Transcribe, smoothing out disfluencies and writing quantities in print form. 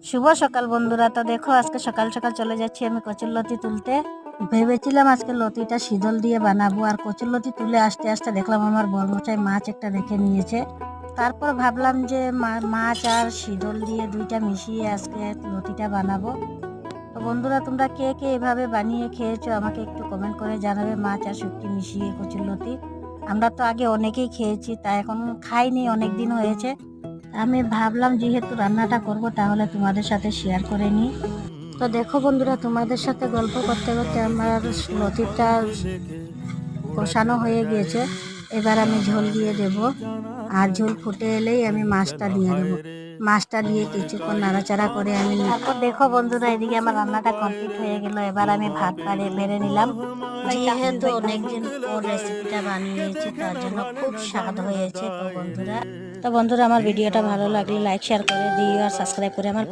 শুভ সকাল বন্ধুরা। তো দেখো আজকে সকাল সকাল চলে যাচ্ছি আমি কচুর লতি তুলতে। ভেবেছিলাম আজকে লতিটা শীতল দিয়ে বানাবো, আর কচুর লতি তুলে আসতে আসতে দেখলাম আমার বড়মশাই মাছ একটা রেখে নিয়েছে। তারপর ভাবলাম যে মাছ আর শীতল দিয়ে দুইটা মিশিয়ে আজকে লতিটা বানাবো। তো বন্ধুরা, তোমরা কে কে এভাবে বানিয়ে খেয়েছো আমাকে একটু কমেন্ট করে জানাবে, মাছ আর শুটকি মিশিয়ে কচুর লতি। আমরা তো আগে অনেকেই খেয়েছি, তা এখন খাইনি, অনেক দিন হয়েছে। আমি ভাবলাম যেহেতু রান্নাটা করব তাহলে তোমাদের সাথে শেয়ার করে নিই। তো দেখো বন্ধুরা, তোমাদের সাথে গল্প করতে করতে আমার লতিটা কষানো হয়ে গিয়েছে। এবার আমি ঝোল দিয়ে দেব, আর ঝোল ফুটে এলেই আমি মাছটা দিয়ে দেবো। মাছটা দিয়ে কিছুক্ষণ নাড়াচাড়া করে আমি তারপর দেখো বন্ধুরা, এদিকে আমার রান্নাটা কমপ্লিট হয়ে গেল। এবার আমি ভাত বেড়ে নিলাম। যেহেতু অনেকদিন পর রেসিপিটা বানিয়েছি তার জন্য খুব স্বাদ হয়েছে। তো বন্ধুরা আমার ভিডিওটা ভালো লাগলে লাইক শেয়ার করে দিও, আর সাবস্ক্রাইব করে আমার